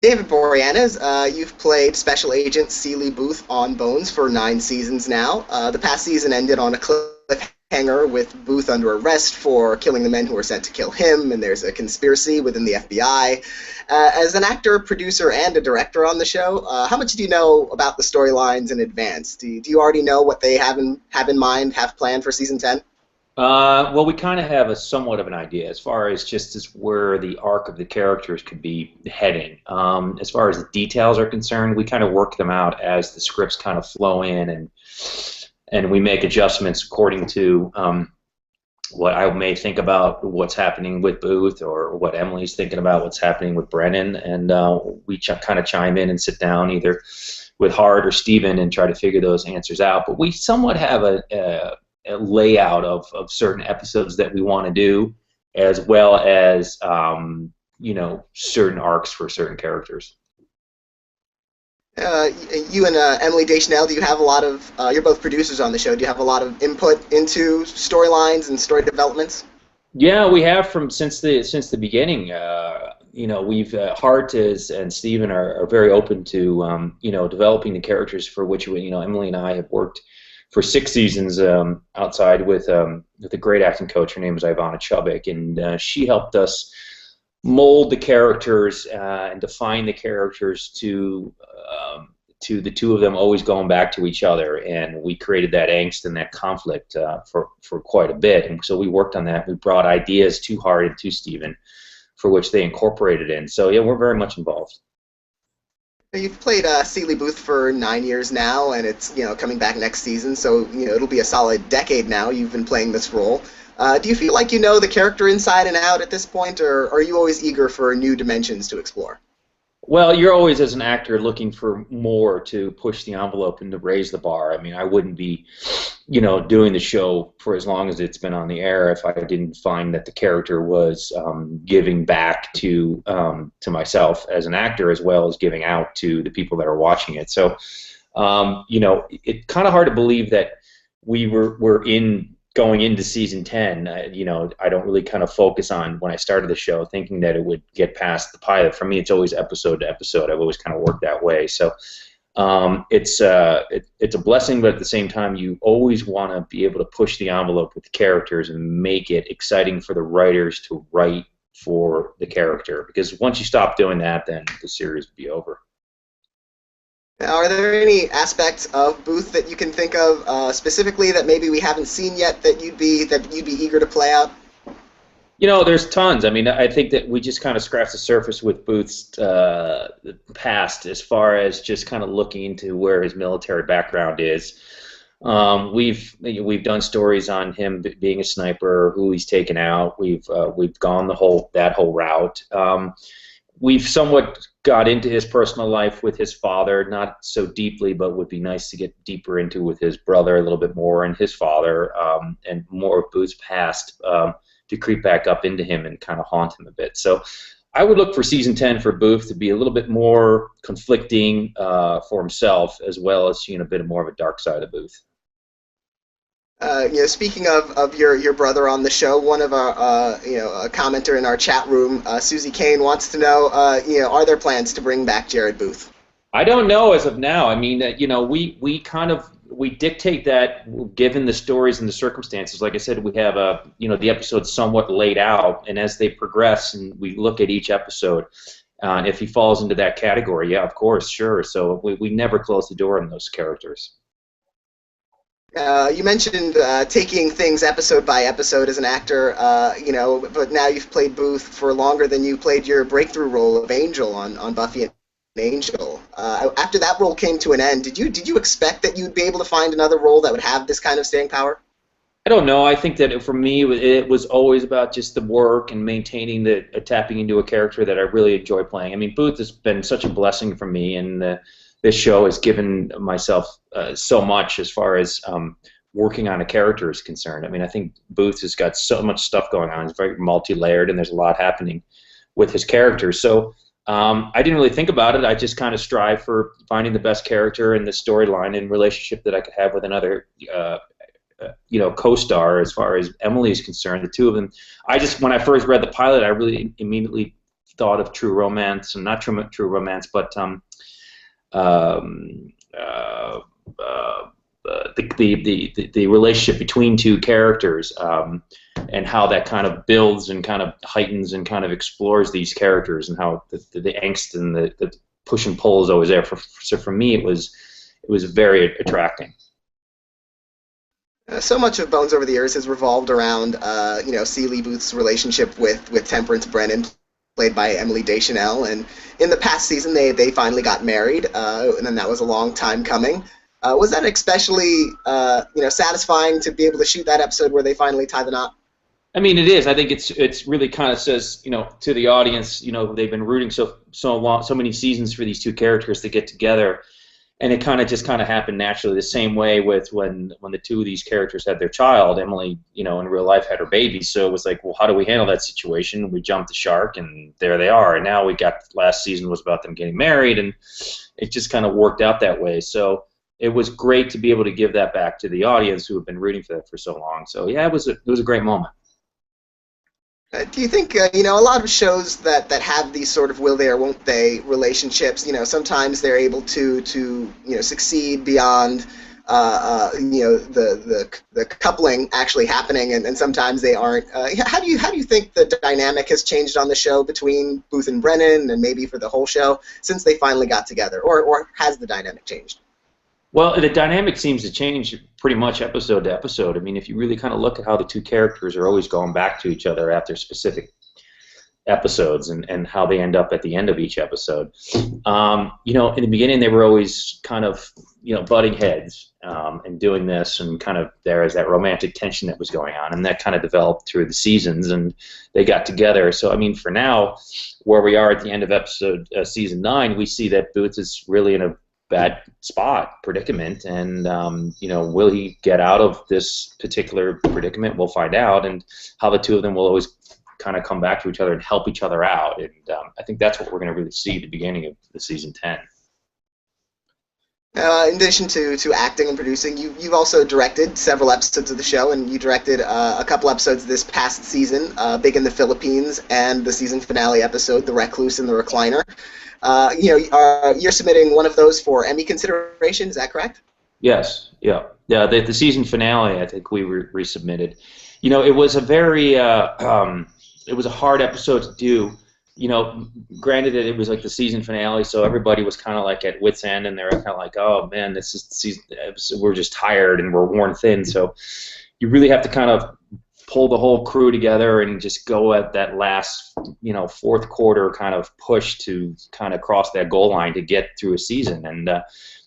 David Boreanaz, you've played Special Agent Seeley Booth on Bones for 9 seasons now. The past season ended on a cliffhanger with Booth under arrest for killing the men who were sent to kill him, and there's a conspiracy within the FBI. As an actor, producer, and a director on the show, how much do you know about the storylines in advance? Do you already know what they have in mind, have planned for season 10? Well, we kind of have a somewhat of an idea as far as just as where the arc of the characters could be heading. As far as the details are concerned, we kind of work them out as the scripts kind of flow in, and we make adjustments according to what I may think about what's happening with Booth, or what Emily's thinking about what's happening with Brennan, and we kind of chime in and sit down either with Hart or Steven and try to figure those answers out. But we somewhat have a layout of certain episodes that we want to do, as well as certain arcs for certain characters. You and Emily Deschanel, do you have a lot of? You're both producers on the show. Do you have a lot of input into storylines and story developments? Yeah, we have since the beginning. We've Hart and Steven are very open to developing the characters for which Emily and I have worked for 6 seasons outside with a great acting coach. Her name is Ivana Chubbuck, and she helped us mold the characters and define the characters to the two of them always going back to each other, and we created that angst and that conflict for quite a bit. And so we worked on that. We brought ideas to Hart and to Steven, for which they incorporated in. So yeah, we're very much involved. You've played Seeley Booth for 9 years now, and it's coming back next season, so it'll be a solid decade now you've been playing this role. Do you feel like you know the character inside and out at this point, or are you always eager for new dimensions to explore? Well, you're always, as an actor, looking for more to push the envelope and to raise the bar. I mean, I wouldn't be, doing the show for as long as it's been on the air if I didn't find that the character was giving back to myself as an actor, as well as giving out to the people that are watching it. So, it's kind of hard to believe that we're going into season 10. I don't really kind of focus on, when I started the show, thinking that it would get past the pilot. For me, it's always episode to episode. I've always kind of worked that way. So it's a blessing, but at the same time, you always want to be able to push the envelope with the characters and make it exciting for the writers to write for the character. Because once you stop doing that, then the series will be over. Now, are there any aspects of Booth that you can think of specifically that maybe we haven't seen yet that you'd be eager to play out? There's tons. I mean, I think that we just kind of scratched the surface with Booth's past, as far as just kind of looking into where his military background is. We've done stories on him being a sniper, who he's taken out. We've gone that whole route. We've somewhat got into his personal life with his father, not so deeply, but would be nice to get deeper into with his brother a little bit more, and his father, and more of Booth's past to creep back up into him and kind of haunt him a bit. So I would look for season 10 for Booth to be a little bit more conflicting for himself, as well as seeing a bit more of a dark side of Booth. Speaking of your brother on the show, one of our a commenter in our chat room, Susie Kane, wants to know are there plans to bring back Jared Booth? I don't know as of now. I mean, we dictate that given the stories and the circumstances. Like I said, we have the episodes somewhat laid out, and as they progress and we look at each episode, if he falls into that category, yeah, of course, sure. So we never close the door on those characters. You mentioned taking things episode by episode as an actor, but now you've played Booth for longer than you played your breakthrough role of Angel on Buffy and Angel. After that role came to an end, did you expect that you'd be able to find another role that would have this kind of staying power? I don't know. I think that for me, it was always about just the work and maintaining tapping into a character that I really enjoy playing. I mean, Booth has been such a blessing for me, and this show has given myself so much as far as working on a character is concerned. I mean, I think Booth has got so much stuff going on. It's very multi-layered, and there's a lot happening with his character. So I didn't really think about it. I just kind of strive for finding the best character and the storyline and relationship that I could have with another co-star. As far as Emily is concerned, the two of them, when I first read the pilot, I really immediately thought of true romance, and not true romance, but um, uh, the relationship between two characters, and how that kind of builds and kind of heightens and kind of explores these characters, and how the angst and the push and pull is always there. So for me, it was very attracting. So much of Bones over the years has revolved around, Seeley Booth's relationship with Temperance Brennan, played by Emily Deschanel, and in the past season they finally got married, and then that was a long time coming. Was that especially satisfying to be able to shoot that episode where they finally tie the knot? I mean, it is. I think it's really kind of says, to the audience, they've been rooting so many seasons for these two characters to get together. And it kind of happened naturally. The same way with when the two of these characters had their child. Emily, in real life had her baby, so it was like, well, how do we handle that situation? We jumped the shark, and there they are. And now last season was about them getting married, and it just kind of worked out that way. So it was great to be able to give that back to the audience who have been rooting for that for so long. So yeah, it was a great moment. Do you think, a lot of shows that have these sort of will they or won't they relationships, sometimes they're able to succeed beyond, the coupling actually happening, and sometimes they aren't. How do you think the dynamic has changed on the show between Booth and Brennan, and maybe for the whole show, since they finally got together, or has the dynamic changed? Well, the dynamic seems to change pretty much episode to episode. I mean, if you really kind of look at how the two characters are always going back to each other after specific episodes, and how they end up at the end of each episode. In the beginning they were always kind of, butting heads, and doing this, and kind of there is that romantic tension that was going on, and that kind of developed through the seasons, and they got together. So, I mean, for now, where we are at the end of season 9, we see that Booth is really in a bad predicament, and will he get out of this particular predicament? We'll find out, and how the two of them will always kind of come back to each other and help each other out, and I think that's what we're going to really see at the beginning of the season 10. In addition to acting and producing, you've also directed several episodes of the show, and you directed a couple episodes this past season, Big in the Philippines, and the season finale episode, The Recluse in the Recliner. You're submitting one of those for Emmy consideration, is that correct? Yes, yeah. The season finale, I think we resubmitted. It was a very, it was a hard episode to do. Granted that it was like the season finale, so everybody was kind of like at wit's end, and they were kind of like, oh man, this is the season, we're just tired and we're worn thin. So you really have to kind of pull the whole crew together and just go at that last, fourth quarter kind of push to kind of cross that goal line to get through a season. And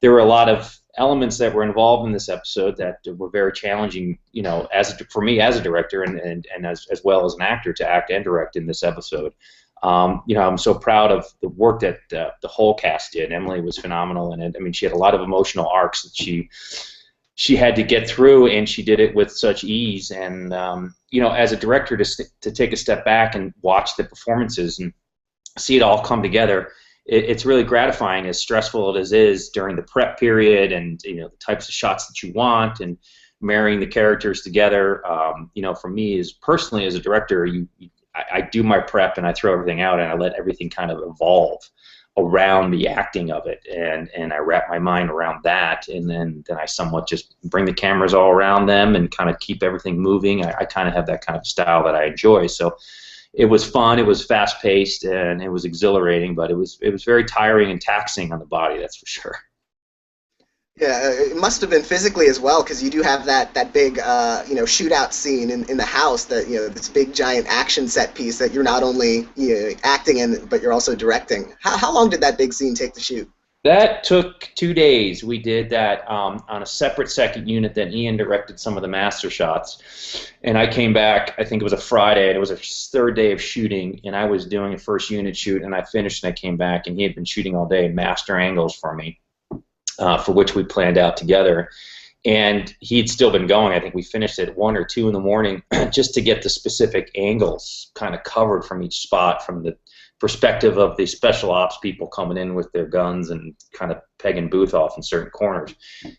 there were a lot of elements that were involved in this episode that were very challenging, for me as a director, and as well as an actor, to act and direct in this episode. I'm so proud of the work that the whole cast did. Emily was phenomenal in it. I mean, she had a lot of emotional arcs that she had to get through, and she did it with such ease. And as a director, to take a step back and watch the performances and see it all come together, it's really gratifying, as stressful as it is during the prep period, and the types of shots that you want, and marrying the characters together. For me, personally as a director, I do my prep and I throw everything out, and I let everything kind of evolve around the acting of it, and I wrap my mind around that, and then I somewhat just bring the cameras all around them and kind of keep everything moving. I kind of have that kind of style that I enjoy. So it was fun, it was fast-paced, and it was exhilarating, but it was very tiring and taxing on the body, that's for sure. Yeah, it must have been physically as well, because you do have that big shootout scene in the house, that this big giant action set piece that you're not only acting in, but you're also directing. How long did that big scene take to shoot? That took 2 days. We did that on a separate second unit. Then Ian directed some of the master shots, and I came back. I think it was a Friday, and it was a third day of shooting, and I was doing a first unit shoot, and I finished, and I came back, and he had been shooting all day master angles for me. For which we planned out together, and he'd still been going. I think we finished at 1 or 2 in the morning just to get the specific angles kind of covered from each spot, from the perspective of the special ops people coming in with their guns and kind of pegging Booth off in certain corners.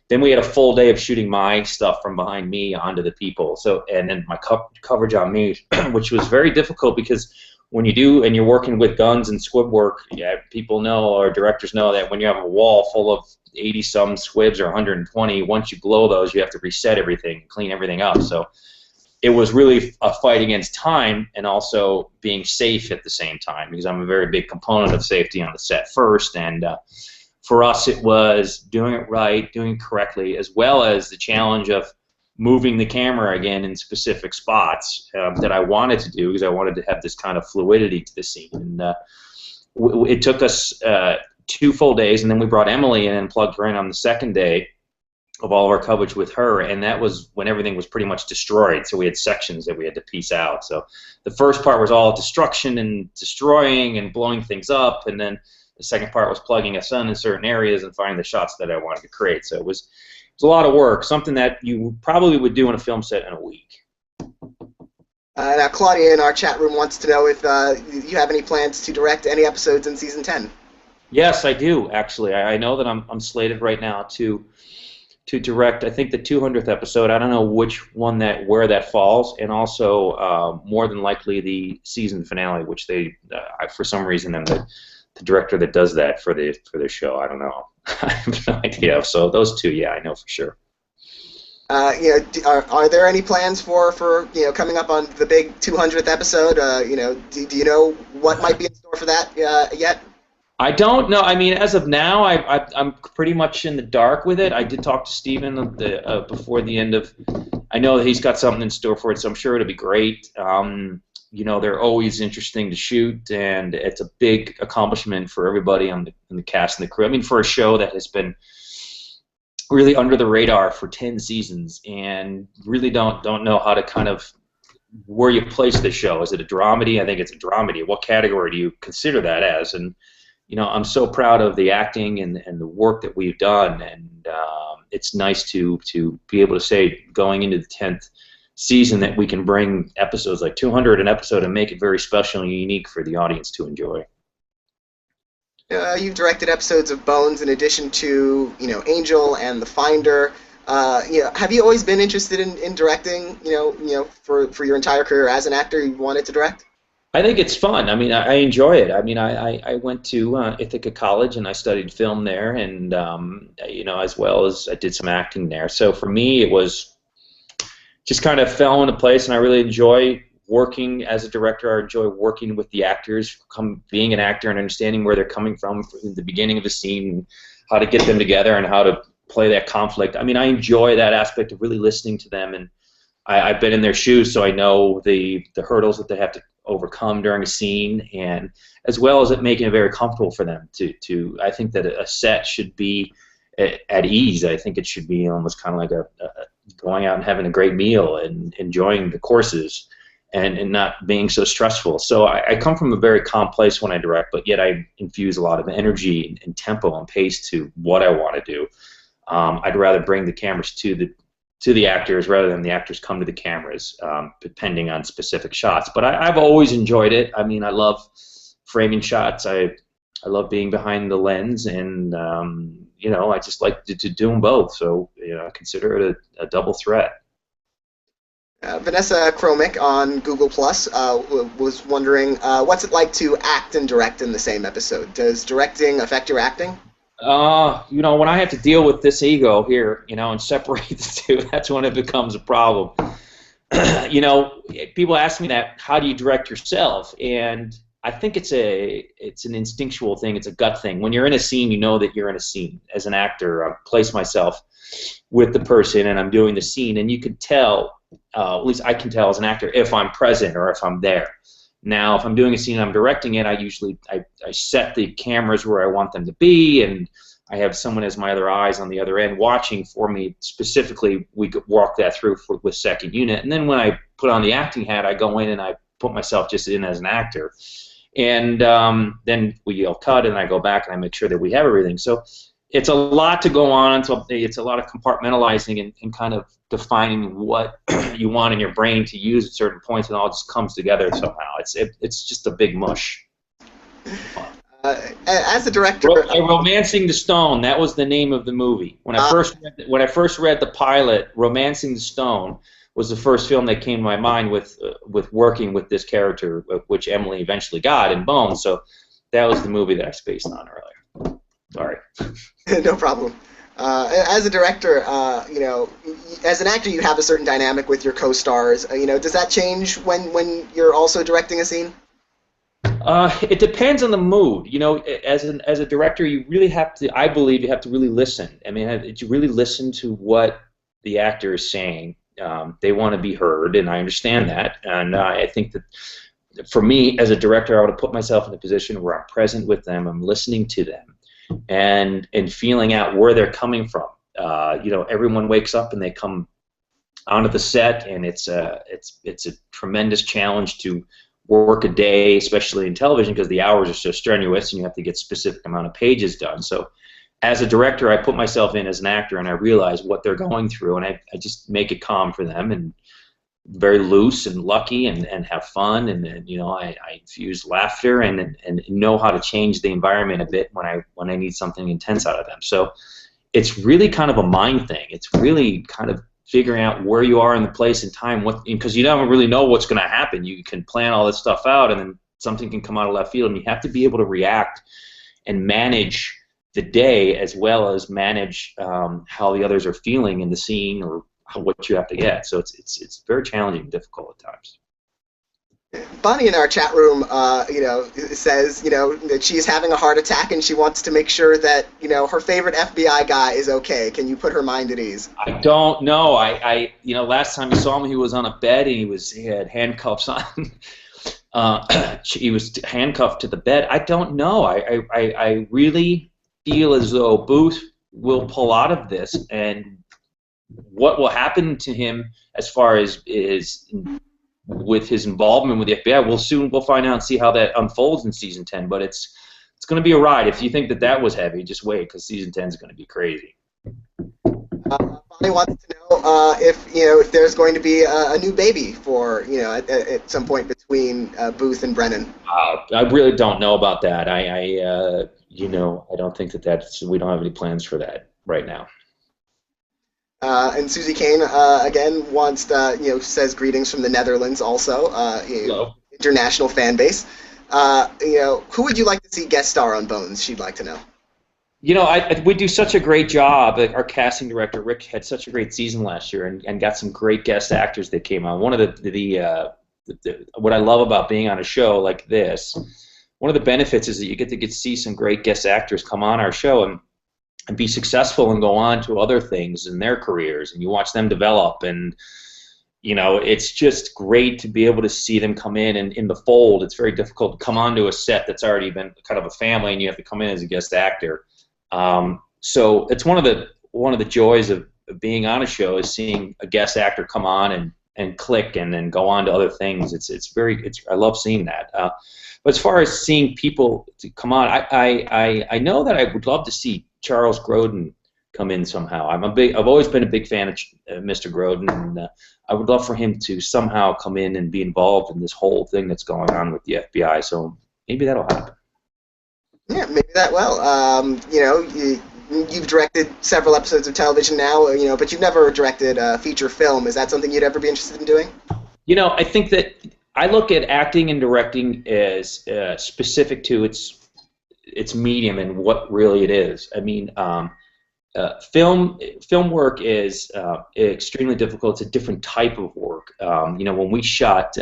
Then we had a full day of shooting my stuff from behind me onto the people. So, and then my coverage on me, which was very difficult because when you do, and you're working with guns and squib work, yeah, people know, or directors know, that when you have a wall full of 80-some squibs or 120, once you blow those, you have to reset everything, clean everything up. So it was really a fight against time and also being safe at the same time, because I'm a very big component of safety on the set first. And for us, it was doing it right, doing it correctly, as well as the challenge of moving the camera again in specific spots that I wanted to do, because I wanted to have this kind of fluidity to the scene. And it took us 2 full days, and then we brought Emily in and plugged her in on the second day of all of our coverage with her, and that was when everything was pretty much destroyed. So we had sections that we had to piece out. So the first part was all destruction and destroying and blowing things up, and then the second part was plugging us in certain areas and finding the shots that I wanted to create. So it was a lot of work, something that you probably would do in a film set in a week. Now, Claudia in our chat room wants to know if you have any plans to direct any episodes in Season 10. Yes, I do, actually. I know that I'm slated right now to direct, I think, the 200th episode. I don't know which one where that falls, and also more than likely the season finale, which they, for some reason, I'm the director that does that for their show. I don't know. I have no idea. So those two, yeah, I know for sure. Are there any plans for coming up on the big 200th episode? Do you know what might be in store for that yet? I don't know. I mean, as of now, I'm pretty much in the dark with it. I did talk to Steven before the end of. I know that he's got something in store for it, so I'm sure it'll be great. They're always interesting to shoot, and it's a big accomplishment for everybody in the cast and the crew. I mean, for a show that has been really under the radar for 10 seasons, and really don't know how to kind of where you place the show. Is it a dramedy? I think it's a dramedy. What category do you consider that as? And I'm so proud of the acting and the work that we've done, and it's nice to be able to say, going into the 10th season, that we can bring episodes like 200 an episode and make it very special and unique for the audience to enjoy. You've directed episodes of Bones in addition to Angel and The Finder. Have you always been interested in directing? For your entire career as an actor, you wanted to direct? I think it's fun. I mean, I enjoy it. I mean, I went to Ithaca College and I studied film there, and as well as I did some acting there. So for me, it was just kind of fell into place, and I really enjoy working as a director. I enjoy working with the actors, being an actor and understanding where they're coming from in the beginning of a scene, and how to get them together and how to play that conflict. I mean, I enjoy that aspect of really listening to them, and I've been in their shoes, so I know the hurdles that they have to overcome during a scene, and as well as it making it very comfortable for them to I think that a set should be at ease. I think it should be almost kind of like a going out and having a great meal and enjoying the courses, and not being so stressful. So I come from a very calm place when I direct, but yet I infuse a lot of energy and tempo and pace to what I want to do. I'd rather bring the cameras to the actors rather than the actors come to the cameras, depending on specific shots. But I've always enjoyed it. I mean, I love framing shots. I love being behind the lens, and I just like to do them both. So I consider it a double threat. Vanessa Kromick on Google Plus was wondering, what's it like to act and direct in the same episode? Does directing affect your acting? When I have to deal with this ego here, and separate the two, that's when it becomes a problem. People ask me that, how do you direct yourself? And I think it's an instinctual thing. It's a gut thing. When you're in a scene, you know that you're in a scene. As an actor, I place myself with the person, and I'm doing the scene, and you could tell, at least I can tell as an actor, if I'm present or if I'm there. Now, if I'm doing a scene and I'm directing it, I set the cameras where I want them to be, and I have someone as my other eyes on the other end watching for me specifically. We could walk that through with second unit, and then when I put on the acting hat, I go in and I put myself just in as an actor. And then we yell cut, and I go back and I make sure that we have everything. So it's a lot to go on. So it's a lot of compartmentalizing and kind of defining what you want in your brain to use at certain points, and it all just comes together somehow. It's just a big mush. As a director, Romancing the Stone, that was the name of the movie. When I first read the pilot, Romancing the Stone, was the first film that came to my mind with working with this character, which Emily eventually got in Bones. So that was the movie that I spaced on earlier. Sorry. No problem. As a director, as an actor, you have a certain dynamic with your co-stars. Does that change when you're also directing a scene? It depends on the mood. As a director, you really have to. I believe you have to really listen. I mean, you really listen to what the actor is saying. They want to be heard, and I understand that. And I think that for me, as a director, I want to put myself in a position where I'm present with them, I'm listening to them, and feeling out where they're coming from. Everyone wakes up and they come onto the set, and it's a tremendous challenge to work a day, especially in television, because the hours are so strenuous, and you have to get specific amount of pages done. So as a director, I put myself in as an actor, and I realize what they're going through, and I just make it calm for them, and very loose and lucky, and have fun, and I infuse laughter and know how to change the environment a bit when I need something intense out of them. So it's really kind of a mind thing. It's really kind of figuring out where you are in the place and time, because you don't really know what's going to happen. You can plan all this stuff out, and then something can come out of left field, and you have to be able to react and manage the day as well as manage how the others are feeling in the scene, or what you have to get. So it's very challenging and difficult at times. Bonnie in our chat room, says, that she's having a heart attack and she wants to make sure that, her favorite FBI guy is okay. Can you put her mind at ease? I don't know. Last time you saw him, he was on a bed and he had handcuffs on. He was handcuffed to the bed. I don't know. I really feel as though Booth will pull out of this, and what will happen to him as far as with his involvement with the FBI, we'll find out and see how that unfolds in season 10. But it's going to be a ride. If you think that was heavy, just wait, because season 10 is going to be crazy. Bonnie wants to know if there's going to be a new baby for at some point between Booth and Brennan. I really don't know about that. I don't think we don't have any plans for that right now. And Susie Kane again wants says greetings from the Netherlands also. Hello. International fan base. Who would you like to see guest star on Bones? She'd like to know. We do such a great job. Our casting director Rick had such a great season last year, and got some great guest actors that came on. One of what I love about being on a show like this, one of the benefits is that you get to see some great guest actors come on our show and be successful and go on to other things in their careers, and you watch them develop, and it's just great to be able to see them come in the fold. It's very difficult to come onto a set that's already been kind of a family, and you have to come in as a guest actor. So it's one of the joys of being on a show is seeing a guest actor come on and click and then go on to other things. I love seeing that. But as far as seeing people to come on, I know that I would love to see Charles Grodin come in somehow. I've always been a big fan of Mr. Grodin, and I would love for him to somehow come in and be involved in this whole thing that's going on with the FBI. So maybe that'll happen. Yeah, maybe that will. You've directed several episodes of television now, but you've never directed a feature film. Is that something you'd ever be interested in doing? I think that I look at acting and directing as specific to its medium and what really it is. I mean, film work is extremely difficult. It's a different type of work. When we shot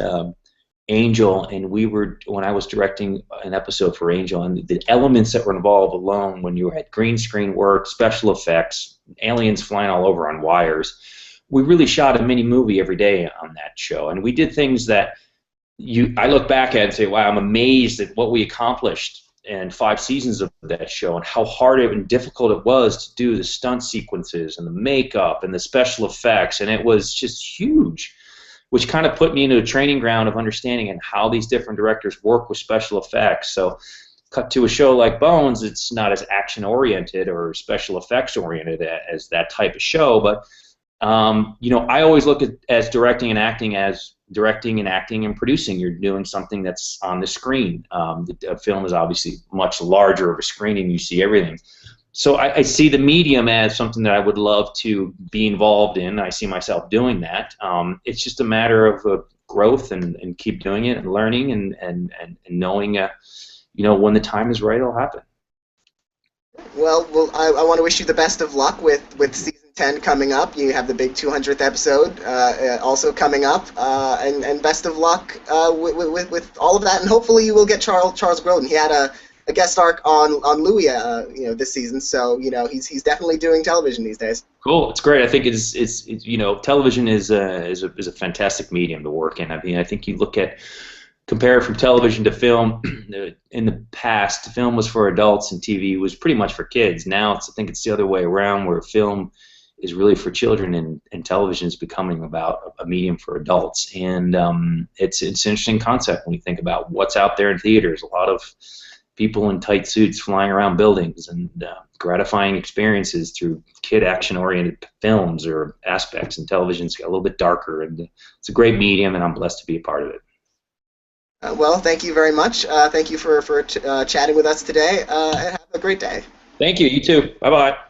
Angel, and when I was directing an episode for Angel, and the elements that were involved alone, when you had green screen work, special effects, aliens flying all over on wires, we really shot a mini movie every day on that show, and we did things that I look back at and say, wow, I'm amazed at what we accomplished in 5 seasons of that show, and how hard and difficult it was to do the stunt sequences and the makeup and the special effects, and it was just huge, which kind of put me into a training ground of understanding and how these different directors work with special effects. So cut to a show like Bones, it's not as action-oriented or special effects-oriented as that type of show, but I always look at as directing and acting as directing and acting and producing. You're doing something that's on the screen. The film is obviously much larger of a screen, and you see everything. So I see the medium as something that I would love to be involved in. I see myself doing that. It's just a matter of growth and keep doing it and learning and knowing, when the time is right, it'll happen. Well, I want to wish you the best of luck with season 10 coming up. You have the big 200th episode also coming up, and best of luck with all of that. And hopefully you will get Charles Grodin. He had a guest arc on Louis, this season. So he's definitely doing television these days. Cool, it's great. I think it's television is a fantastic medium to work in. I mean, I think you compare it from television to film. In the past, film was for adults and TV was pretty much for kids. Now I think it's the other way around, where film is really for children and television is becoming about a medium for adults. And it's an interesting concept when you think about what's out there in theaters. A lot of people in tight suits flying around buildings and gratifying experiences through kid action-oriented films or aspects. And television's a little bit darker, and it's a great medium, and I'm blessed to be a part of it. Well, thank you very much. Thank you for chatting with us today. And have a great day. Thank you. You too. Bye-bye.